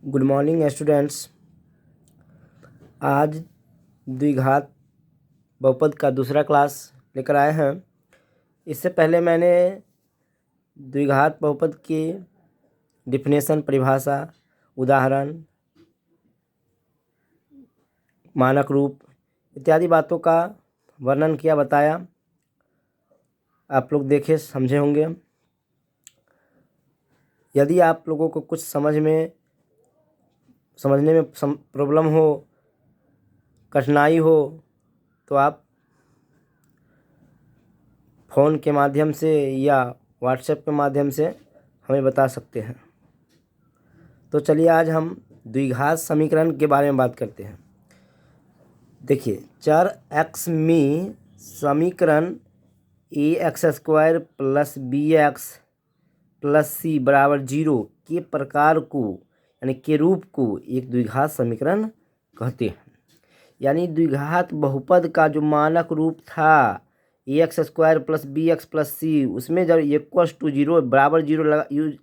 Good morning students. आज द्विघात बहुपद का दूसरा क्लास लेकर आए हैं। इससे पहले मैंने द्विघात बहुपद की डिफिनेशन, परिभाषा, उदाहरण, मानक रूप इत्यादि बातों का वर्णन किया, बताया। आप लोग देखे, समझे होंगे। यदि आप लोगों को कुछ समझने में प्रॉब्लम हो, कठिनाई हो, तो आप फ़ोन के माध्यम से या व्हाट्सएप के माध्यम से हमें बता सकते हैं। तो चलिए आज हम द्विघात समीकरण के बारे में बात करते हैं। देखिए, चर x में समीकरण ax² + bx + c = 0 के प्रकार को यानी के रूप को एक द्विघात समीकरण कहते हैं। यानी द्विघात बहुपद का जो मानक रूप था ax² + bx + c, उसमें जब =0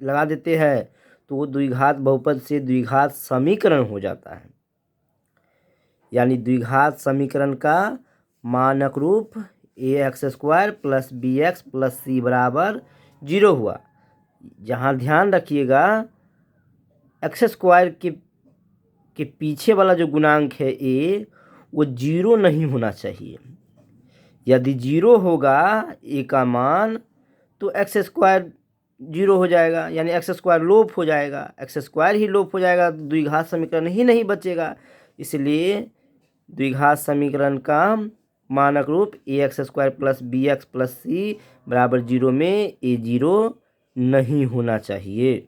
लगा देते हैं तो वो द्विघात बहुपद से द्विघात समीकरण हो जाता है। यानी द्विघात समीकरण का मानक रूप ax² + bx + c = 0 हुआ। जहाँ ध्यान रखिएगा, x² के पीछे वाला जो गुणांक है a, वो 0 नहीं होना चाहिए। यदि 0 होगा a का मान, तो x² 0 हो जाएगा, यानी x² लोप हो जाएगा। x² ही लोप हो जाएगा, द्विघात समीकरण ही नहीं बचेगा। इसलिए द्विघात समीकरण का मानक रूप ax² + bx + c = 0 में a 0 नहीं होना चाहिए।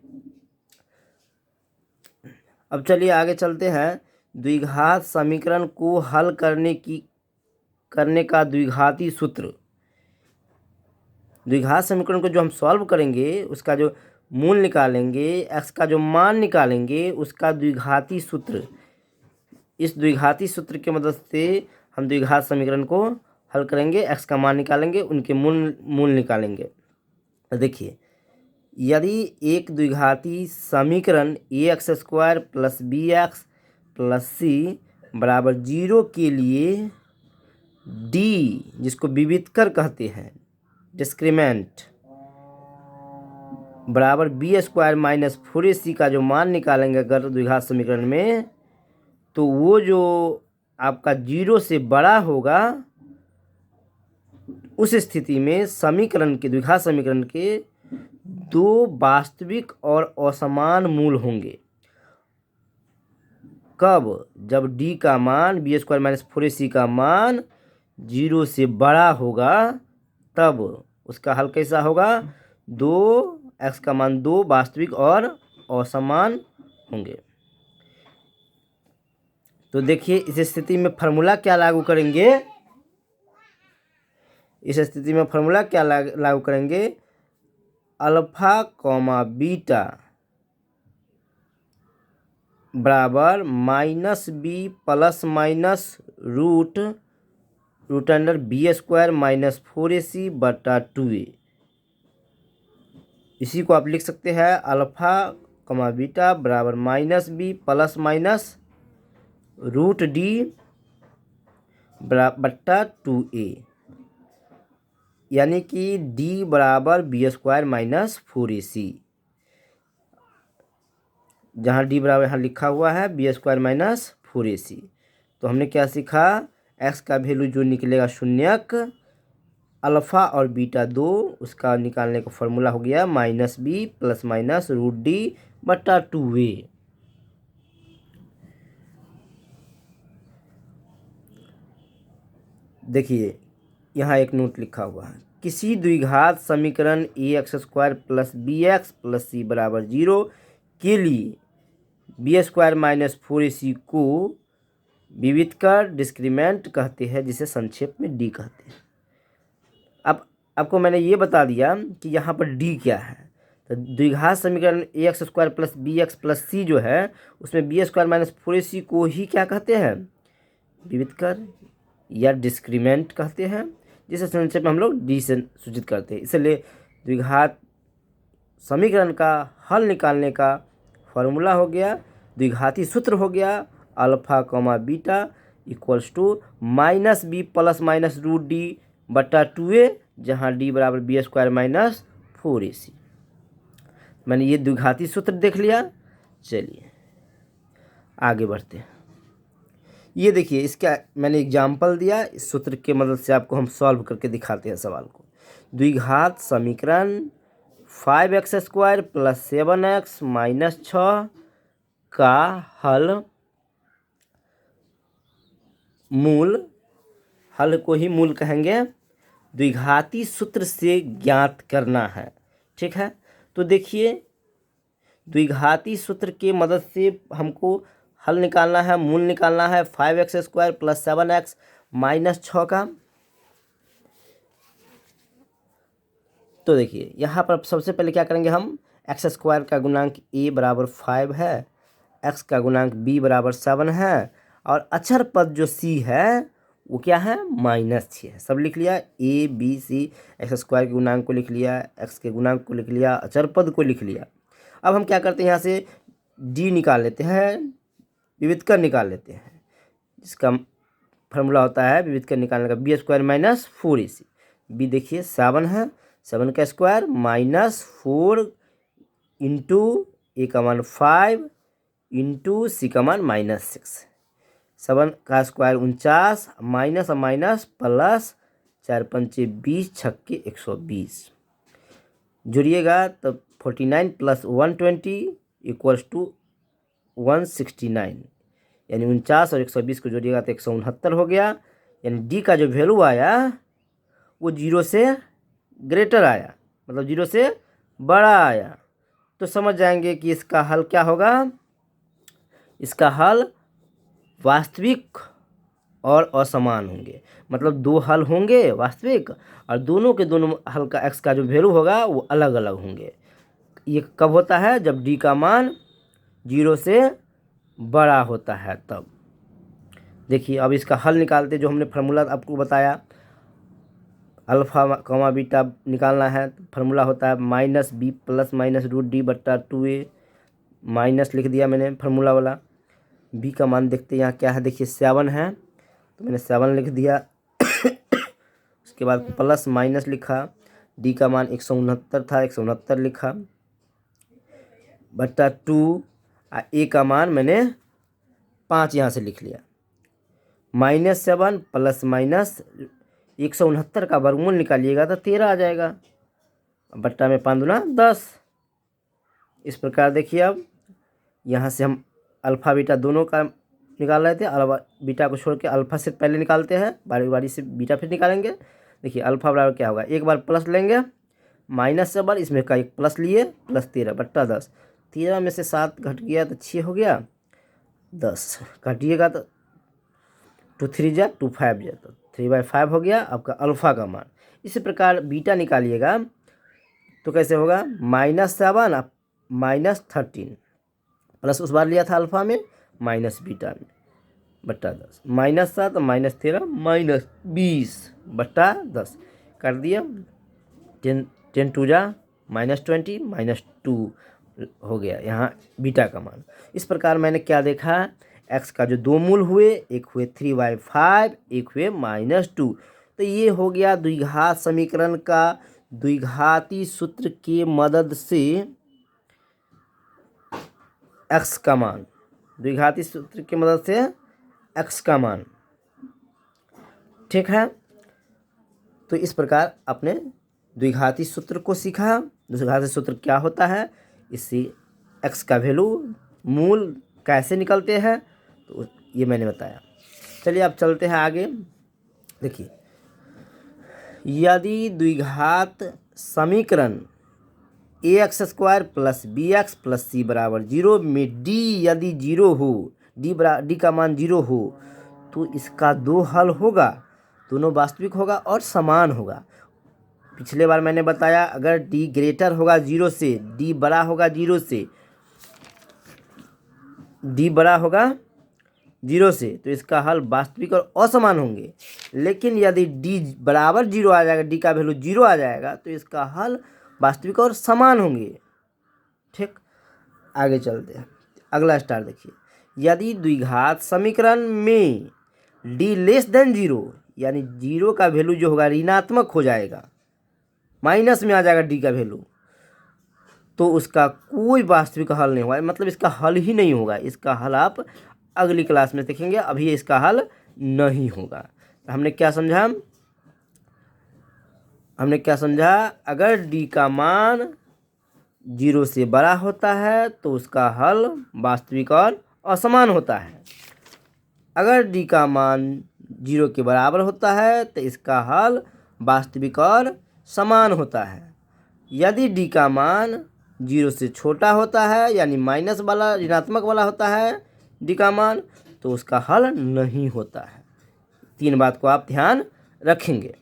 अब चलिए आगे चलते हैं। द्विघात समीकरण को हल करने का द्विघाती सूत्र। द्विघात समीकरण को जो हम सॉल्व करेंगे, उसका जो मूल निकालेंगे, x का जो मान निकालेंगे, उसका द्विघाती सूत्र, इस द्विघाती सूत्र की मदद से हम द्विघात समीकरण को हल करेंगे, x का मान निकालेंगे, उनके मूल निकालेंगे। तो देखिए, यदि एक द्विघाती समीकरण ax² + bx + c = 0 के लिए d, जिसको विवितकर कहते हैं, डिस्क्रिमेंट, बराबर b² - 4ac का जो मान निकालेंगे अगर द्विघात समीकरण में, तो वो जो आपका 0 से बड़ा होगा, उस स्थिति में द्विघात समीकरण के दो वास्तविक और असमान मूल होंगे। कब? जब d का मान, b² - 4ac का मान 0 से बड़ा होगा, तब उसका हल कैसा होगा? x का मान 2 वास्तविक और असमान होंगे। तो देखिए, इस स्थिति में फॉर्मूला क्या लागू करेंगे? अल्फा, बीटा बराबर -b ± √b² - 4ac बटा 2a। इसी को आप लिख सकते हैं, अल्फा, बीटा बराबर -b ± √d बटा 2a, यानी कि d बराबर b² - 4ac। जहाँ d बराबर यहाँ लिखा हुआ है b² - 4ac। तो हमने क्या सीखा? x का वैल्यू जो निकलेगा शून्यक, अल्फ़ा और बीटा 2, उसका निकालने का फॉर्मूला हो गया -b ± √d बटा 2a। देखिए, यहाँ एक नोट लिखा हुआ है, किसी द्विघात समीकरण ax² + bx + c = 0 के लिए b² - 4ac को विवितकर डिस्क्रिमेंट कहते हैं, जिसे संक्षेप में d कहते हैं। अब आपको मैंने ये बता दिया कि यहाँ पर d क्या है। तो द्विघात समीकरण ax² + bx + c जो है, उसमें b² - 4ac को ही क्या कहते हैं? विवितकर या डिस्क्रिमेंट कहते हैं, जिसे संक्षेप में हम लोग d से सूचित करते हैं। इसलिए द्विघात समीकरण का हल निकालने का फॉर्मूला हो गया द्विघाती सूत्र हो गया alpha comma beta equals to minus B plus minus root D बटा 2a, जहाँ डी बराबर बी स्क्वायर माइनस 4ac। मैंने ये द्विघाती सूत्र देख लिया। चलिए आगे बढ़ते हैं। ये देखिए इसका मैंने एग्जाम्पल दिया, इस सूत्र के मदद से आपको हम सॉल्व करके दिखाते हैं सवाल को। द्विघात समीकरण 5x² प्लस 7x माइनस 6 का हल को ही मूल कहेंगे, द्विघाती सूत्र से ज्ञात करना है। ठीक है, तो देखिए द्विघाती सूत्र के मदद से हमको हल निकालना है, मूल निकालना है 5x² प्लस 7x माइनस 6 का। तो देखिए यहाँ पर सबसे पहले क्या करेंगे हम, x² का गुणांक a बराबर 5 है, x का गुणांक b बराबर 7 है, और अचर पद जो c है वो क्या है, -6 है। सब लिख लिया, a b c, x² के गुणांक को लिख लिया, x के गुणांक को लिख लिया, अचर पद को लिख लिया। अब हम क्या करते हैं, यहाँ से d निकाल लेते हैं, विविधकर निकाल लेते हैं। इसका फार्मूला होता है विविधकर निकालने का b² माइनस 4ac। b देखिए 7 है, 7 का स्क्वायर माइनस 4 इंटू a का मान 5 इंटू c का मान -6। 7 का स्क्वायर 49 माइनस माइनस प्लस 4 पंचे 20 छक्के 120। जुड़िएगा तब 49 प्लस 120 इक्वल्स टू 169, यानी 49 और 120 को जोड़िएगा तो 169 हो गया। यानी डी का जो वैल्यू आया वो 0 से ग्रेटर आया, मतलब 0 से बड़ा आया। तो समझ जाएंगे कि इसका हल क्या होगा। इसका हल वास्तविक और असमान होंगे, मतलब दो हल होंगे वास्तविक, और दोनों के दोनों हल का x का जो वैल्यू होगा वो अलग अलग होंगे। ये कब होता है, जब d का मान 0 से बड़ा होता है तब। देखिए अब इसका हल निकालते, जो हमने फार्मूला आपको बताया अल्फा कॉमा बीटा निकालना है, तो फार्मूला होता है -b plus minus root D बट्टा 2a, माइनस लिख दिया मैंने फार्मूला वाला। b का मान देखते हैं यहाँ क्या है, देखिए 7 है तो मैंने 7 लिख दिया। उसके बाद प्लस माइनस लिखा, d का मान 169 था, 169 लिखा बट्टा 2, a का मान मैंने 5 यहाँ से लिख लिया। -7 प्लस माइनस 169 का वर्गमूल निकालिएगा तो 13 आ जाएगा, बट्टा में 5 दूना 10। इस प्रकार देखिए अब यहाँ से हम अल्फ़ा बीटा दोनों का निकाल रहे थे, अल्फा बीटा को छोड़ के अल्फ़ा से पहले निकालते हैं, बारी बारी से बीटा फिर निकालेंगे। देखिए अल्फ़ा बराबर क्या होगा, एक बार प्लस लेंगे -7, इसमें का एक प्लस लिए प्लस 13 बट्टा 10। 13 में से 7 घट गया तो 6 हो गया, 10 काटिएगा तो 2 3 जा 2 5 जा तो 3/5 हो गया आपका अल्फ़ा का मान। इसी प्रकार बीटा निकालिएगा तो कैसे होगा, -7 -13 प्लस उस बार लिया था अल्फ़ा में माइनस बीटा में बट्टा 10, -7 -13 -20 बट्टा 10 कर दिया। 10 2 जा -20 -2 हो गया यहाँ बीटा का मान। इस प्रकार मैंने क्या देखा, x का जो दो मूल हुए, एक हुए 3/5, एक हुए -2। तो ये हो गया द्विघात समीकरण का द्विघाती सूत्र की मदद से x का मान, द्विघाती सूत्र की मदद से x का मान। ठीक है, तो इस प्रकार आपने द्विघाती सूत्र को सीखा। द्विघाती सूत्र क्या होता है, इससे x का वैल्यू मूल कैसे निकलते हैं, तो ये मैंने बताया। चलिए अब चलते हैं आगे। देखिए यदि द्विघात समीकरण ax² plus bx plus c बराबर 0 में d यदि 0 हो, d का मान 0 हो, तो इसका दो हल होगा, दोनों वास्तविक होगा और समान होगा। पिछले बार मैंने बताया अगर d ग्रेटर होगा 0 से, d बड़ा होगा 0 से, d बड़ा होगा 0 से, तो इसका हल वास्तविक और असमान होंगे। लेकिन यदि d बराबर 0 आ जाएगा, d का वैल्यू 0 आ जाएगा, तो इसका हल वास्तविक और समान होंगे। ठीक, आगे चलते हैं। अगला स्टार देखिए, यदि द्विघात समीकरण में डी लेस देन जीरो, यानी जीरो का वैल्यू जो होगा ऋणात्मक हो जाएगा, माइनस में आ जाएगा डी का वैल्यू, तो उसका कोई वास्तविक हल नहीं होगा, मतलब इसका हल ही नहीं होगा। इसका हल आप अगली क्लास में देखेंगे, अभी इसका हल नहीं होगा। तो हमने क्या समझा, अगर डी का मान जीरो से बड़ा होता है तो उसका हल वास्तविक और असमान होता है। अगर डी का मान जीरो के बराबर होता है तो इसका हल वास्तविक और समान होता है। यदि डी का मान जीरो से छोटा होता है, यानी माइनस वाला ऋणात्मक वाला होता है डी का मान, तो उसका हल नहीं होता है। 3 बात को आप ध्यान रखेंगे।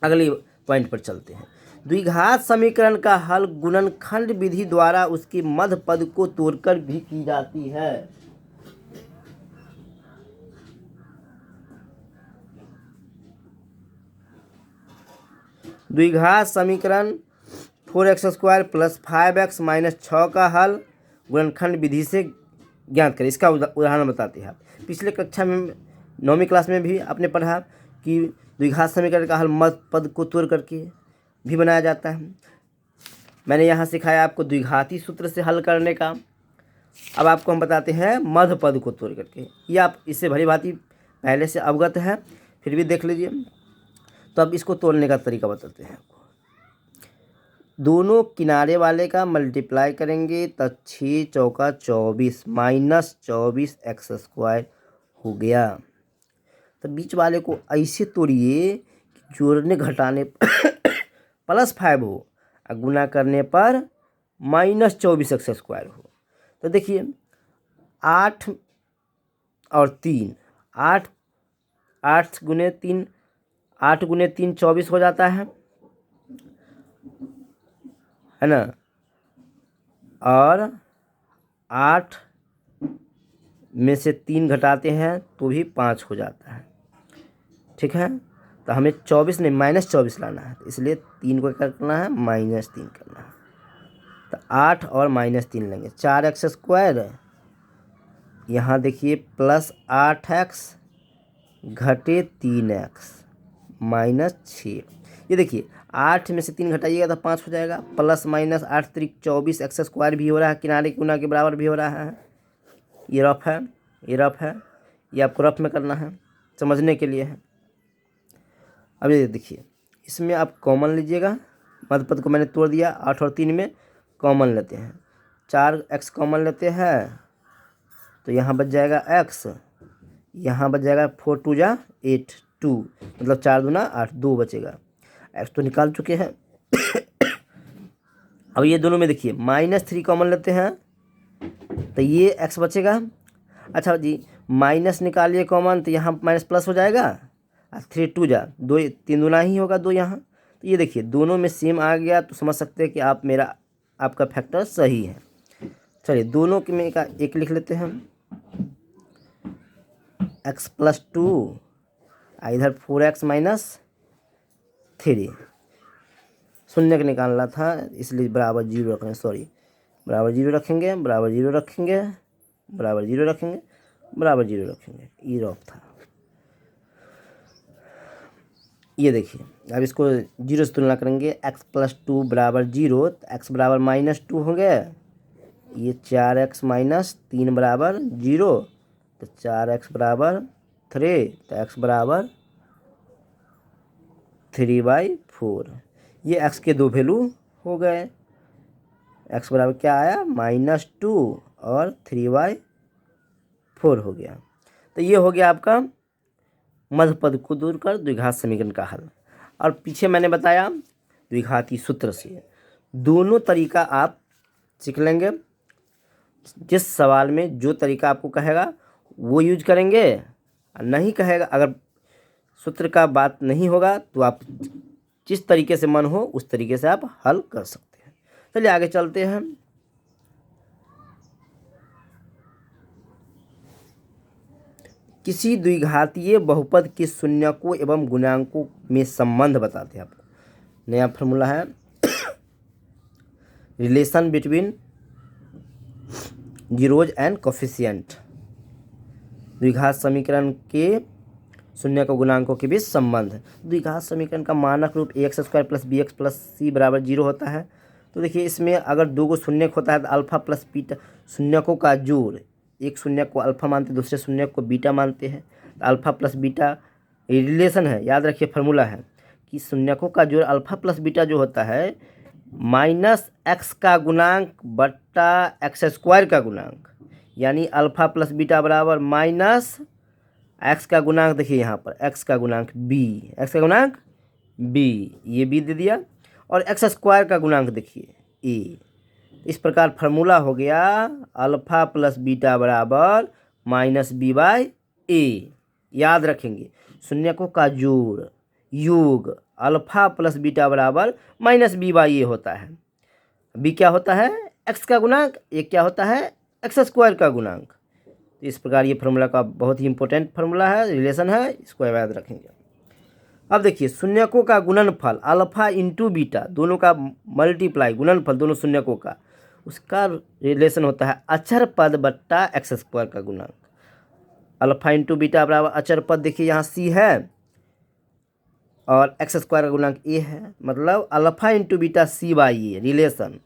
अगली पॉइंट पर चलते हैं। द्विघात समीकरण का हल गुणनखंड विधि द्वारा उसके मध्य पद को तोड़कर भी की जाती है। द्विघात समीकरण 4x² + 5x - 6 का हल गुणनखंड विधि से ज्ञात करें। इसका उदाहरण बताते हैं। पिछले कक्षा में 9वीं क्लास में भी आपने पढ़ा कि द्विघात समीकरण का हल मध्य पद को तोड़ करके भी बनाया जाता है। मैंने यहाँ सिखाया आपको द्विघाती सूत्र से हल करने का। अब आपको हम बताते हैं मध्य पद को तोड़ करके। ये आप इससे भली भांति पहले से अवगत है, फिर भी देख लीजिए। तो अब इसको तोड़ने का तरीका बताते हैं आपको। दोनों किनारे वाले का मल्टीप्लाई करेंगे तो 6 चौका 24 - 24x² हो गया। तो बीच वाले को ऐसे तोड़िए कि जोड़ने घटाने +5 हो और गुना करने पर -24x² हो। तो देखिए 8 और 3, 8 गुने 3 24 हो जाता है ना। और 8 में से 3 घटाते हैं तो भी 5 हो जाता है। ठीक है, तो हमें 24 नहीं -24 लाना है, इसलिए 3 को क्या करना है, -3 करना है। तो 8 और -3 लेंगे, 4x²। यहाँ देखिए +8x घटे 3x -6। ये देखिए 8 में से 3 घटाइएगा तो 5 हो जाएगा। +- 8 × 24x² भी हो रहा है, किनारे गुना के बराबर भी हो रहा है। ये रफ है, ये आपको रफ में करना है, समझने के लिए है। अब ये देखिए, इसमें आप कॉमन लीजिएगा। मध्य पद को मैंने तोड़ दिया, 8 और 3 में कॉमन लेते हैं। 4x कॉमन लेते हैं तो यहाँ बच जाएगा x, यहाँ बच जाएगा 4 × 2 = 8, 2 मतलब 4 दूना 8, 2 बचेगा। x तो निकाल चुके हैं। अब ये दोनों में देखिए -3 कॉमन लेते हैं तो ये x बचेगा। अच्छा जी, माइनस निकालिए कॉमन तो यहाँ माइनस प्लस हो जाएगा। 3 × 2 = 2, 3 दूना ही होगा 2 यहाँ। तो ये देखिए दोनों में सेम आ गया, तो समझ सकते हैं कि आपका फैक्टर सही है। चलिए दोनों के में का एक लिख लेते हैं, x + 2, इधर 4x - 3। शून्य का निकालना था इसलिए बराबर 0 रखेंगे, सॉरी, बराबर 0 रखेंगे, बराबर 0 रखेंगे, बराबर 0 रखेंगे, बराबर 0 रखेंगे। ये रफ था। ये देखिए अब इसको 0 से तुलना करेंगे, x + 2 = 0, तो x बराबर -2 हो गया। ये 4x - 3 बराबर 0, तो 4x बराबर 3, तो x बराबर 3/4। ये x के 2 वैल्यू हो गए। x बराबर क्या आया, -2 और 3/4 हो गया। तो ये हो गया आपका मध्य पद को दूर कर द्विघात समीकरण का हल। और पीछे मैंने बताया द्विघाती सूत्र से। दोनों तरीका आप सीख लेंगे। जिस सवाल में जो तरीका आपको कहेगा वो यूज करेंगे, नहीं कहेगा, अगर सूत्र का बात नहीं होगा तो आप जिस तरीके से मन हो उस तरीके से आप हल कर सकते हैं। चलिए आगे चलते हैं। किसी द्विघातीय बहुपद के शून्यकों एवं गुणांकों में संबंध बताते हैं आपको। नया फॉर्मूला है, relation between zeros and coefficient. द्विघात समीकरण के शून्य को गुणांकों के बीच संबंध। द्विघात समीकरण का मानक रूप A X square plus B X plus C बराबर 0 होता है। तो देखिए इसमें अगर दो को शून्यक होता है तो अल्फा प्लस बीटा शून्यकों का जोड़, एक शून्यक को अल्फा मानते हैं दूसरे शून्यक को बीटा मानते हैं, तो अल्फा प्लस बीटा रिलेशन है, याद रखिए फार्मूला है कि शून्यकों का जोड़ अल्फा प्लस बीटा जो होता है माइनस एक्स का गुणांक बट्टा एक्स स्क्वायर का गुणांक, यानी अल्फा प्लस बीटा बराबर माइनस एक्स का गुणांक, देखिए यहाँ पर एक्स का गुणांक बी, एक्स का गुणांक बी, ये बी दे दिया, और एक्स स्क्वायर का गुणांक देखिए ए। इस प्रकार फार्मूला हो गया अल्फा प्लस बीटा बराबर माइनस बी बाई ए। याद रखेंगे शून्यकों का जोड़ योग अल्फा प्लस बीटा बराबर माइनस बी बाई ए होता है। बी क्या होता है? एक्स का गुणांक, ए क्या होता है? एक्स स्क्वायर का गुणांक। तो इस प्रकार ये फार्मूला का बहुत ही इंपॉर्टेंट फार्मूला है, रिलेशन है, इसको याद रखेंगे। अब देखिए शून्यकों का गुणनफल अल्फा इंटू बीटा, दोनों का मल्टीप्लाई गुणनफल दोनों शून्यकों का, उसका रिलेशन होता है अचर पद बट्टा एक्स स्क्वायर का गुणांक। अल्फा इंटू बीटा बराबर अचर पद, देखिए यहाँ सी है और एक्स स्क्वायर का गुणांक ए है, मतलब alpha into beta C by A. Relation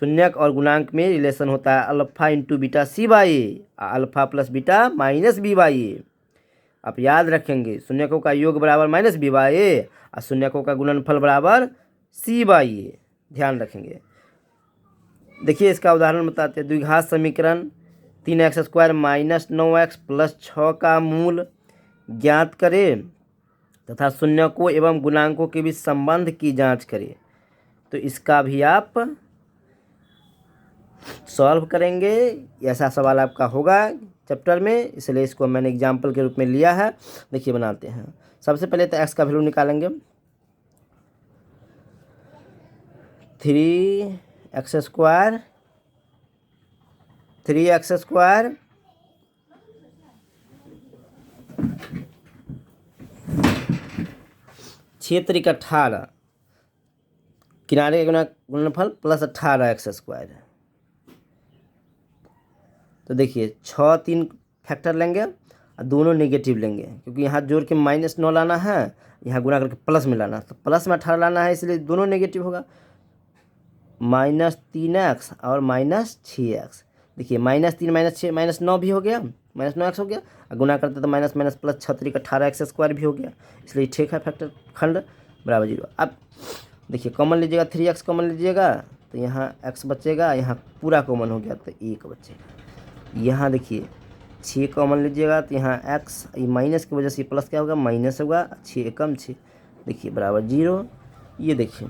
शून्यक और गुणांक में रिलेशन होता है alpha into beta C by A, alpha plus beta minus B by A. आप याद रखेंगे शून्यकों का योग बराबर माइनस बी बाई ए और शून्यकों का गुणनफल बराबर सी बाई ए, ध्यान रखेंगे। देखिए इसका उदाहरण बताते हैं। द्विघात समीकरण 3x square minus 9x plus 6 का मूल ज्ञात करें तथा शून्यकों एवं गुणांकों के बीच संबंध की जांच करें। तो इसका भी आप सॉल्व करेंगे, ऐसा सवाल आपका होगा चैप्टर में, इसलिए इसको मैंने एग्जाम्पल के रूप में लिया है। देखिए बनाते हैं। सबसे पहले तो x का वैल्यू निकालेंगे, 3x स्क्वायर 6 3 18, किनारे का गुणनफल प्लस 18 एक्स स्क्वायर। तो देखिए 6 3 फैक्टर लेंगे और दोनों नेगेटिव लेंगे, क्योंकि यहाँ जोड़ के माइनस 9 लाना है, यहाँ गुणा करके प्लस में लाना है, तो प्लस में 18 लाना है, इसलिए दोनों नेगेटिव होगा। माइनस 3x और माइनस 6x। देखिए माइनस 3 माइनस 6 माइनस 9 भी हो गया, माइनस 9x हो गया, और गुणा करते तो minus minus plus 6 3 18 x square भी हो गया, इसलिए ठीक है फैक्टर खंड बराबर 0। अब देखिए कॉमन लीजिएगा, 3x कॉमन लीजिएगा तो यहाँ x बचेगा, यहाँ पूरा कॉमन हो गया तो 1 बचेगा। यहाँ देखिए 6 कॉमन लीजिएगा तो यहाँ x, ये माइनस की वजह से प्लस क्या होगा? माइनस होगा, 6 एकम 6, देखिए बराबर 0। ये देखिए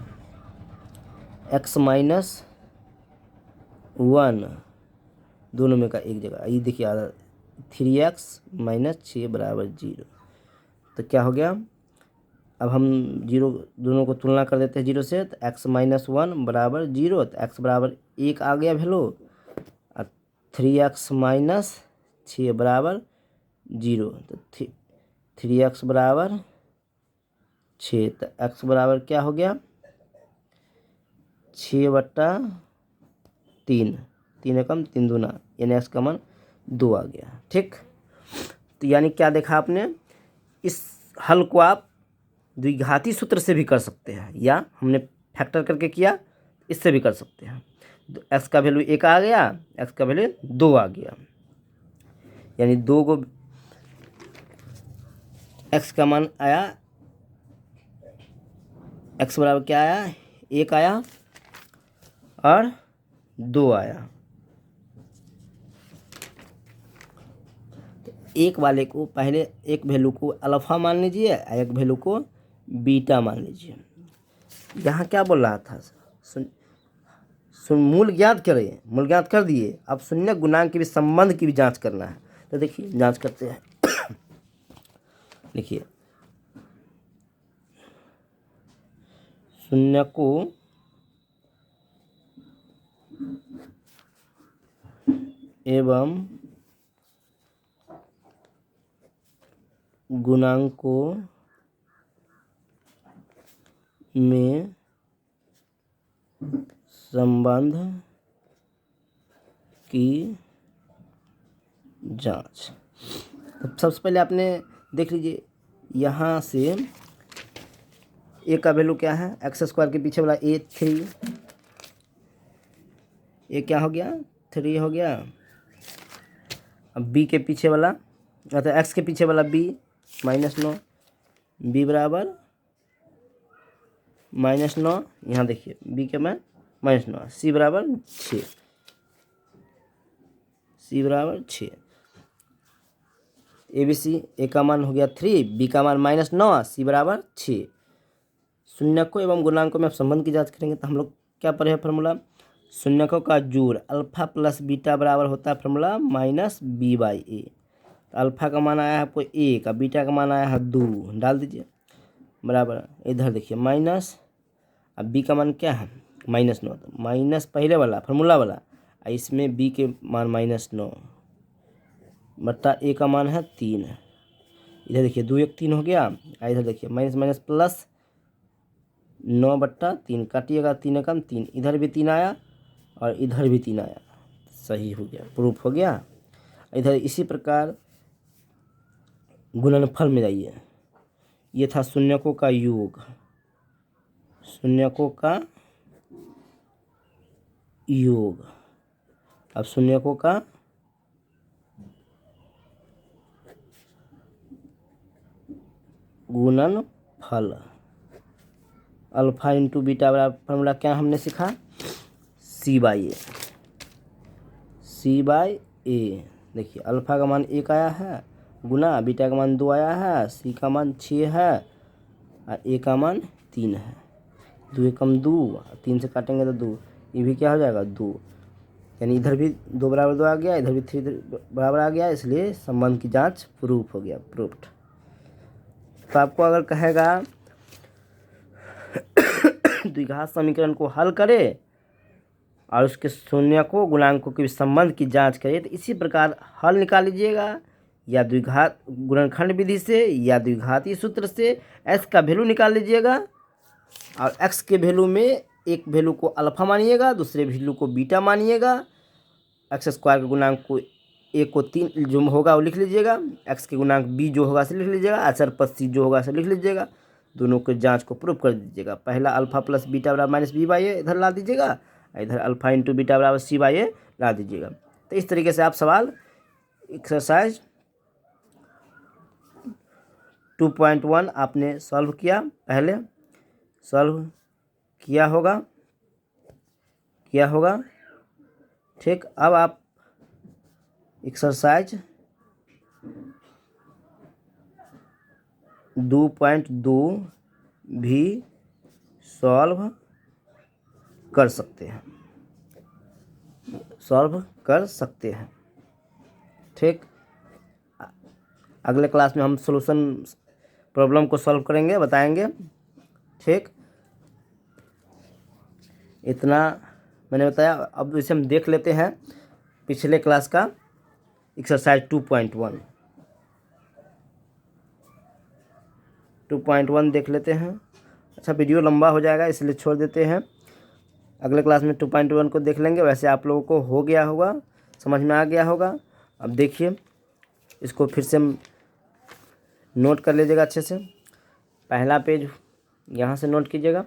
x माइनस 1 दोनों में का एक जगह, ये देखिए 3x माइनस 6 बराबर 0। तो क्या हो गया? अब हम 0 दोनों को तुलना कर देते हैं 0 से, तो x माइनस 1 बराबर 0, तो x बराबर 1 आ गया वैल्यू, और 3x माइनस 6 बराबर 0, तो 3x बराबर 6, तो x बराबर क्या हो गया? 6/3, 3 एकम 3 दूना, यानी x का मान 2 आ गया। ठीक, तो यानी क्या देखा आपने? इस हल को आप द्विघाती सूत्र से भी कर सकते हैं, या हमने फैक्टर करके किया, इससे भी कर सकते हैं। x का वैल्यू 1 आ गया, x का वैल्यू 2 आ गया, यानी 2 को x का मान आया, x बराबर क्या आया? 1 आया और 2 आया। एक वाले को पहले एक वैल्यू को अल्फा मान लीजिए, एक वैल्यू को बीटा मान लीजिए। यहाँ क्या बोल रहा था? मूल ज्ञात करें, मूल ज्ञात कर दिए, अब शून्य गुणांक के भी संबंध की भी जांच करना है। तो देखिए जांच करते हैं। देखिए शून्य को एवं गुणांकों में संबंध की जांच। तो सबसे पहले आपने देख लीजिए, यहाँ से ए का वैल्यू क्या है, एक्स स्क्वायर के पीछे वाला ए 3, ए क्या हो गया 3 हो गया। अब बी के पीछे वाला, अर्थात एक्स के पीछे वाला बी -9, बी बराबर -9, यहाँ देखिए बी के मैं -9, सी बराबर 6, सी बराबर 6। ए बी सी, ए का मान हो गया 3, बी का मान -9, सी बराबर 6। शून्यकों एवं गुणांकों में आप संबंध की जांच करेंगे तो हम लोग क्या पढ़े हैं फॉर्मूला, शून्यकों का जोड़ अल्फा प्लस बीटा बराबर होता है फॉर्मूला -b/a। तो अल्फा का मान आया है आपको 1, का बीटा का मान आया है 2, डाल दीजिए बराबर, इधर देखिए माइनस, अब बी का मान क्या है -9, तो माइनस पहले वाला फॉर्मूला वाला, इसमें बी के मान -9 बट्टा ए का मान है 3, इधर देखिए 2 1 3 हो गया, इधर देखिए माइनस माइनस प्लस 9/3, काटिएगा 3 एकम 3, इधर भी 3 आया और इधर भी 3 आया, सही हो गया, प्रूफ हो गया। इधर इसी प्रकार गुणनफल में जाइए, ये था शून्यकों का योग, शून्यकों का योग। अब शून्यकों का गुणनफल, अल्फा इंटू बीटा बराबर फॉर्मूला क्या हमने सीखा, c/a, c/a। देखिए अल्फा का मान 1 आया है, गुना बीटा का मान 2 आया है, सी का मान 6 है और ए का मान 3 है। 2 एकम 2, 3 से काटेंगे तो 2, ये भी क्या हो जाएगा 2, यानी इधर भी 2 बराबर 2 आ गया, इधर भी 3 बराबर आ गया, इसलिए संबंध की जांच प्रूफ हो गया, प्रूफ्ड। तो आपको अगर कहेगा द्विघात समीकरण को हल करे और उसके शून्यकों गुणांकों के संबंध की जांच करे, तो इसी प्रकार हल निकाल लीजिएगा, या द्विघात गुणनखंड विधि से या द्विघाती सूत्र से एक्स का वैल्यू निकाल लीजिएगा और एक्स के वैल्यू में एक वैल्यू को अल्फा मानिएगा, दूसरे वैल्यू को बीटा मानिएगा, एक्स स्क्वायर के गुणांक को ए को 3 जो होगा वो लिख लीजिएगा, एक्स के गुणांक बी जो होगा से लिख लीजिएगा, अचर पद सी जो होगा से लिख लीजिएगा, दोनों के जांच को प्रूफ कर दीजिएगा। पहला अल्फा प्लस बीटा बराबर -b/a इधर ला दीजिएगा, इधर अल्फा इंटू बीटा बराबर c/a ला दीजिएगा। तो इस तरीके से आप सवाल एक्सरसाइज 2.1 आपने सॉल्व किया, पहले सॉल्व किया होगा ठीक। अब आप एक्सरसाइज 2.2 भी सॉल्व कर सकते हैं, ठीक। अगले क्लास में हम सॉल्यूशन प्रॉब्लम को सॉल्व करेंगे, बताएंगे, ठीक। इतना मैंने बताया। अब इसे हम देख लेते हैं पिछले क्लास का एक्सरसाइज 2.1 देख लेते हैं। अच्छा, वीडियो लंबा हो जाएगा इसलिए छोड़ देते हैं, अगले क्लास में 2.1 को देख लेंगे। वैसे आप लोगों को हो गया होगा, समझ में आ गया होगा। अब देखिए, इसको फिर से नोट कर लीजिएगा अच्छे से। पहला पेज यहाँ से नोट कीजिएगा।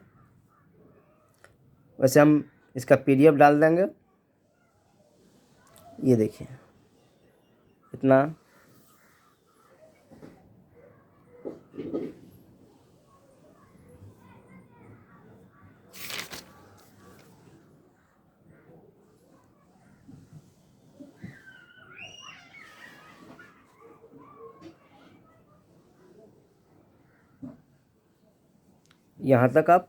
वैसे हम इसका PDF डाल देंगे, ये देखिए इतना। यहाँ तक आप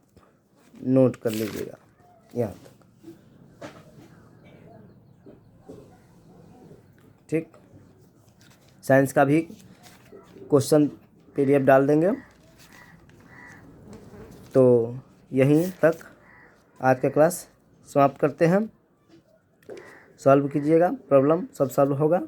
नोट कर लीजिएगा, यहाँ तक, ठीक। साइंस का भी क्वेश्चन PDF डाल देंगे। तो यहीं तक आज का क्लास समाप्त करते हैं। सॉल्व कीजिएगा, प्रॉब्लम सब सॉल्व होगा।